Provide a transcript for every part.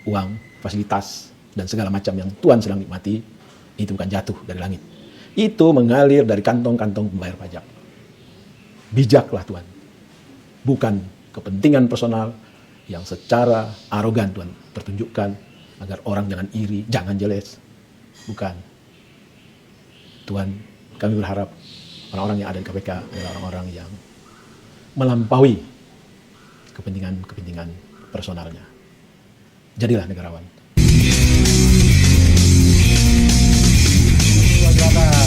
uang, fasilitas, dan segala macam yang Tuhan sedang nikmati, itu bukan jatuh dari langit. Itu mengalir dari kantong-kantong pembayar pajak. Bijaklah Tuhan. Bukan kepentingan personal yang secara arogan Tuhan pertunjukkan agar orang jangan iri, jangan jeles. Bukan. Tuhan, kami berharap orang-orang yang ada di KPK adalah orang-orang yang melampaui kepentingan personalnya. Jadilah negarawan.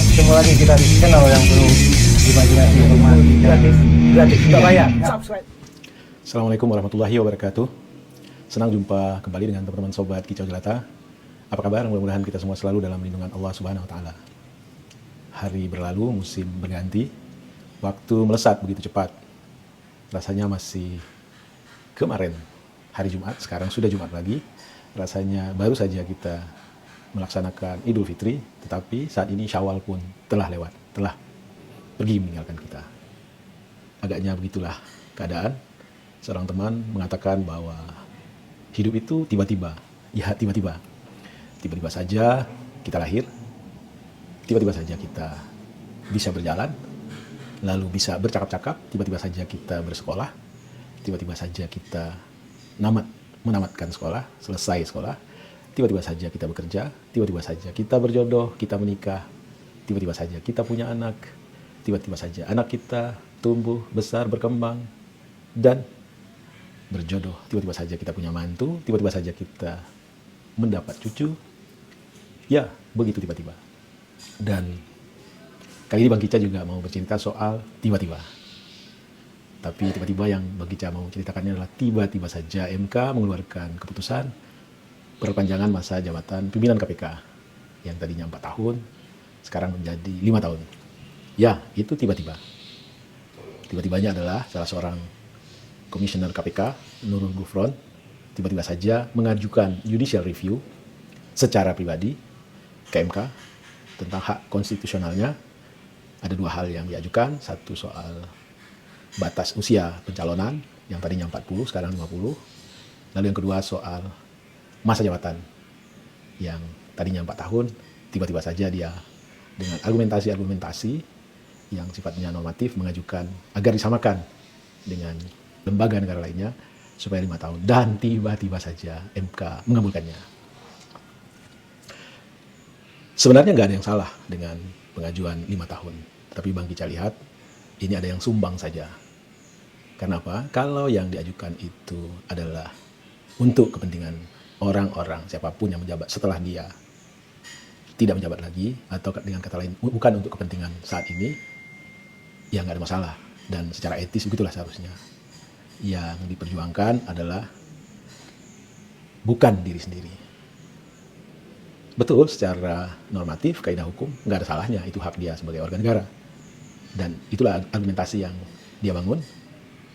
Ketemu lagi kita di channel yang penuh imajinasi, gratis, tidak bayar. Subscribe. Assalamualaikum warahmatullahi wabarakatuh. Senang jumpa kembali dengan teman-teman sobat Kicau Jelata. Apa kabar? Mudah-mudahan kita semua selalu dalam lindungan Allah Subhanahu wa taala. Hari berlalu, musim berganti, waktu melesat begitu cepat. Rasanya masih kemarin hari Jumat, sekarang sudah Jumat lagi. Rasanya baru saja kita melaksanakan Idul Fitri, tetapi saat ini Syawal pun telah lewat, telah pergi meninggalkan kita. Agaknya begitulah keadaan. Seorang teman mengatakan bahwa hidup itu tiba-tiba, ya tiba-tiba. Tiba-tiba saja kita lahir, tiba-tiba saja kita bisa berjalan, lalu bisa bercakap-cakap, tiba-tiba saja kita bersekolah, tiba-tiba saja kita menamatkan sekolah, selesai sekolah, tiba-tiba saja kita bekerja, tiba-tiba saja kita berjodoh, kita menikah, tiba-tiba saja kita punya anak, tiba-tiba saja anak kita tumbuh, besar, berkembang, dan berjodoh, tiba-tiba saja kita punya mantu, tiba-tiba saja kita mendapat cucu, ya begitu tiba-tiba. Dan kali ini Bang Kica juga mau bercerita soal tiba-tiba. Tapi tiba-tiba yang Bang Kica mau ceritakannya adalah tiba-tiba saja MK mengeluarkan keputusan perpanjangan masa jabatan pimpinan KPK yang tadinya 4 tahun, sekarang menjadi 5 tahun. Ya, itu tiba-tiba. Tiba-tibanya adalah salah seorang komisioner KPK, Nurul Gufron, tiba-tiba saja mengajukan judicial review secara pribadi ke MK tentang hak konstitusionalnya. Ada 2 hal yang diajukan, satu soal batas usia pencalonan yang tadinya 40, sekarang 50. Lalu yang kedua soal masa jabatan yang tadinya 4 tahun, tiba-tiba saja dia dengan argumentasi-argumentasi yang sifatnya normatif mengajukan agar disamakan dengan lembaga negara lainnya supaya 5 tahun. Dan tiba-tiba saja MK mengabulkannya. Sebenarnya nggak ada yang salah dengan pengajuan 5 tahun. Tapi Bang Kica lihat, ini ada yang sumbang saja. Kenapa? Kalau yang diajukan itu adalah untuk kepentingan orang-orang, siapapun yang menjabat setelah dia tidak menjabat lagi, atau dengan kata lain, bukan untuk kepentingan saat ini, ya nggak ada masalah. Dan secara etis begitulah seharusnya. Yang diperjuangkan adalah bukan diri sendiri. Betul, secara normatif, kaidah hukum, nggak ada salahnya, itu hak dia sebagai warga negara. Dan itulah argumentasi yang dia bangun,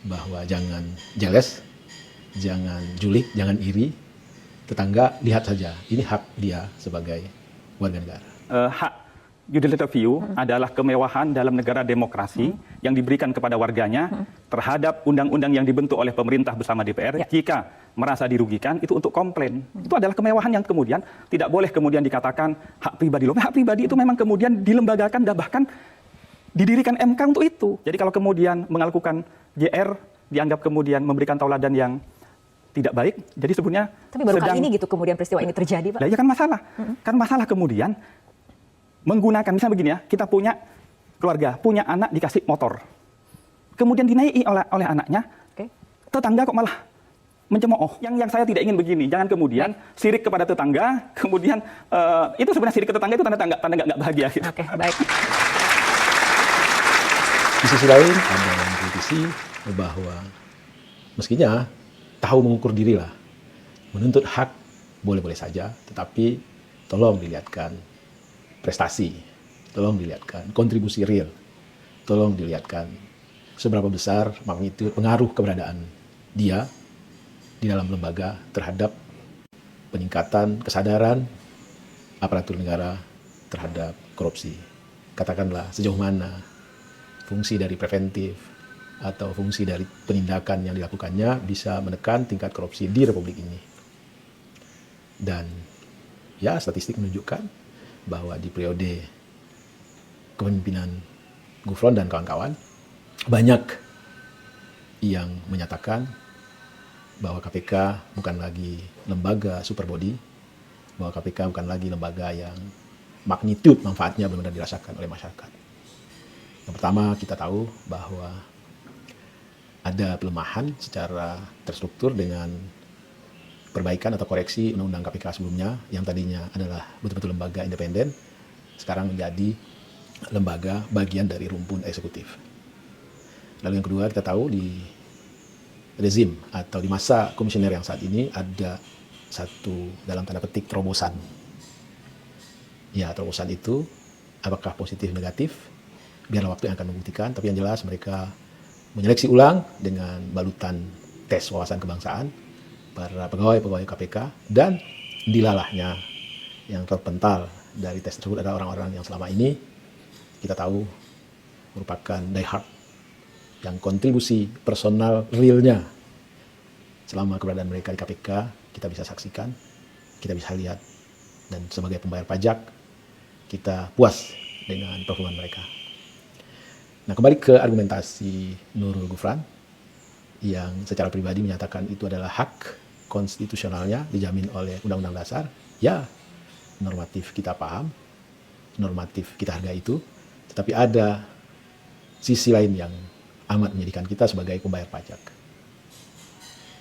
bahwa jangan jeles, jangan julik, jangan iri, tetangga lihat saja, ini hak dia sebagai warga negara. Hak judicial review adalah kemewahan dalam negara demokrasi yang diberikan kepada warganya terhadap undang-undang yang dibentuk oleh pemerintah bersama DPR. Jika merasa dirugikan, itu untuk komplain. Itu adalah kemewahan yang kemudian tidak boleh kemudian dikatakan hak pribadi. Hak pribadi itu memang kemudian dilembagakan dan bahkan didirikan MK untuk itu. Jadi kalau kemudian melakukan JR dianggap kemudian memberikan tauladan yang tidak baik, jadi sebetulnya tapi baru kali ini gitu kemudian peristiwa ini terjadi, Pak. Nah, ya kan masalah. Kan masalah kemudian menggunakan, misalnya begini ya, kita punya keluarga, punya anak dikasih motor. Kemudian dinaiki oleh anaknya, tetangga kok malah mencemooh. Yang saya tidak ingin begini, jangan kemudian sirik kepada tetangga, kemudian itu sebenarnya sirik ke tetangga itu tanda nggak bahagia. Gitu. Oke, baik. Di sisi lain ada yang kritisi bahwa meskinya tahu mengukur diri lah, menuntut hak boleh-boleh saja, tetapi tolong dilihatkan prestasi, tolong dilihatkan kontribusi real, tolong dilihatkan seberapa besar magnitude pengaruh keberadaan dia di dalam lembaga terhadap peningkatan kesadaran aparatur negara terhadap korupsi. Katakanlah sejauh mana fungsi dari preventif atau fungsi dari penindakan yang dilakukannya bisa menekan tingkat korupsi di Republik ini. Dan ya statistik menunjukkan bahwa di periode kepemimpinan Gufron dan kawan-kawan banyak yang menyatakan bahwa KPK bukan lagi lembaga super body, bahwa KPK bukan lagi lembaga yang magnitude manfaatnya benar-benar dirasakan oleh masyarakat. Yang pertama, kita tahu bahwa ada pelemahan secara terstruktur dengan perbaikan atau koreksi undang-undang KPK sebelumnya yang tadinya adalah betul-betul lembaga independen, sekarang menjadi lembaga bagian dari rumpun eksekutif. Lalu yang kedua, kita tahu di rezim atau di masa komisioner yang saat ini ada satu dalam tanda petik terobosan. Ya, terobosan itu apakah positif negatif? Biarlah waktu yang akan membuktikan, tapi yang jelas mereka menyeleksi ulang dengan balutan tes wawasan kebangsaan para pegawai-pegawai KPK, dan dilalahnya yang terpental dari tes tersebut adalah orang-orang yang selama ini kita tahu merupakan die hard yang kontribusi personal realnya selama keberadaan mereka di KPK kita bisa saksikan, kita bisa lihat, dan sebagai pembayar pajak kita puas dengan performa mereka. Nah, kembali ke argumentasi Nurul Gufron yang secara pribadi menyatakan itu adalah hak konstitusionalnya dijamin oleh Undang-Undang Dasar. Ya, normatif kita paham, normatif kita hargai itu, tetapi ada sisi lain yang amat menyedihkan kita sebagai pembayar pajak.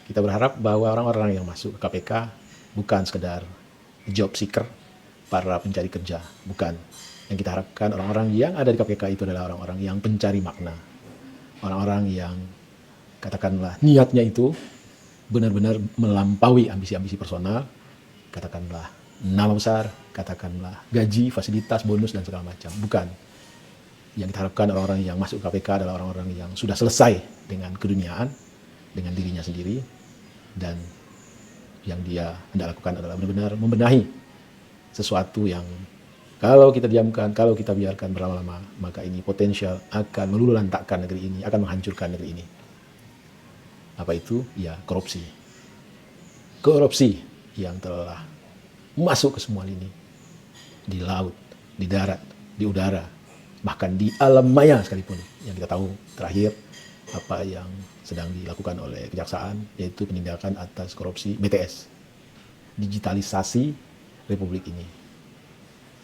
Kita berharap bahwa orang-orang yang masuk ke KPK bukan sekedar job seeker, para pencari kerja, bukan. Yang kita harapkan orang-orang yang ada di KPK itu adalah orang-orang yang pencari makna. Orang-orang yang katakanlah niatnya itu benar-benar melampaui ambisi-ambisi personal, katakanlah nama besar, katakanlah gaji, fasilitas, bonus, dan segala macam. Bukan. Yang kita harapkan orang-orang yang masuk KPK adalah orang-orang yang sudah selesai dengan keduniaan, dengan dirinya sendiri, dan yang dia hendak lakukan adalah benar-benar membenahi sesuatu yang kalau kita diamkan, kalau kita biarkan berlama-lama, maka ini potensial akan meluluhlantakkan negeri ini, akan menghancurkan negeri ini. Apa itu? Ya, korupsi. Korupsi yang telah masuk ke semua lini. Di laut, di darat, di udara, bahkan di alam maya sekalipun. Yang kita tahu terakhir apa yang sedang dilakukan oleh kejaksaan, yaitu penindakan atas korupsi BTS. Digitalisasi Republik ini.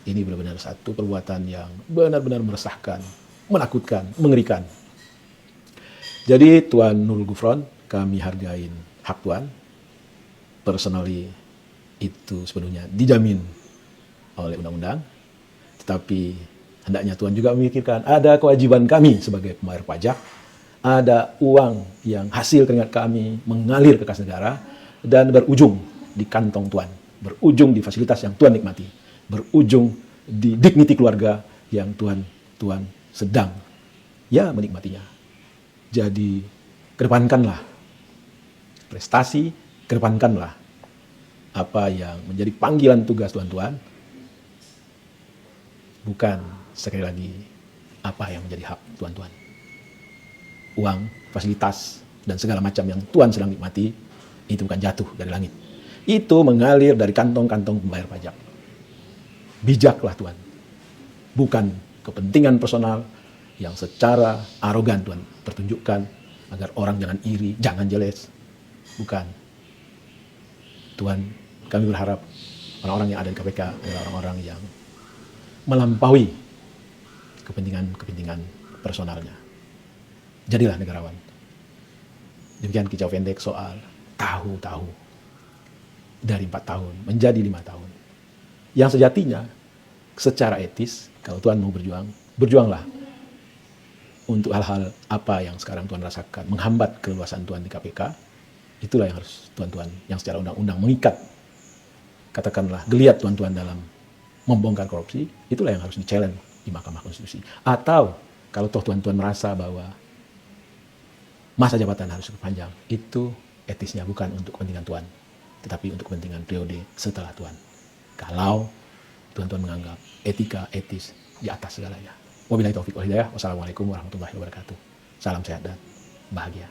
Ini benar-benar satu perbuatan yang benar-benar meresahkan, menakutkan, mengerikan. Jadi Tuan Nurul Gufron, kami hargain hak Tuan. Personally itu sepenuhnya dijamin oleh undang-undang. Tetapi hendaknya Tuan juga memikirkan ada kewajiban kami sebagai pembayar pajak. Ada uang yang hasil keringat kami mengalir ke kas negara dan berujung di kantong Tuan. Berujung di fasilitas yang Tuan nikmati. Berujung di dignity keluarga yang Tuan sedang ya menikmatinya. Jadi kedepankanlah prestasi, kedepankanlah apa yang menjadi panggilan tugas Tuan-Tuan, bukan sekali lagi apa yang menjadi hak Tuan-Tuan. Uang, fasilitas, dan segala macam yang Tuan sedang nikmati itu bukan jatuh dari langit. Itu mengalir dari kantong-kantong pembayar pajak. Bijaklah Tuan. Bukan kepentingan personal yang secara arogan Tuan pertunjukkan agar orang jangan iri, jangan jeles. Bukan. Tuan, kami berharap orang-orang yang ada di KPK adalah orang-orang yang melampaui kepentingan personalnya. Jadilah negarawan. Demikian kicau pendek soal tahu-tahu. Dari 4 tahun menjadi 5 tahun. Yang sejatinya secara etis, kalau Tuan mau berjuang, berjuanglah untuk hal-hal apa yang sekarang Tuan rasakan, menghambat keleluasan Tuan di KPK. Itulah yang harus Tuan-Tuan yang secara undang-undang mengikat, katakanlah geliat Tuan-Tuan dalam membongkar korupsi, itulah yang harus di-challenge di Mahkamah Konstitusi. Atau kalau toh Tuan-Tuan merasa bahwa masa jabatan harus diperpanjang, itu etisnya bukan untuk kepentingan Tuan, tetapi untuk kepentingan periode setelah Tuan. Kalau Tuan-Tuan menganggap etika, etis di atas segalanya. Wabillahi taufiq wal hidayah. Wassalamualaikum warahmatullahi wabarakatuh. Salam sehat dan bahagia.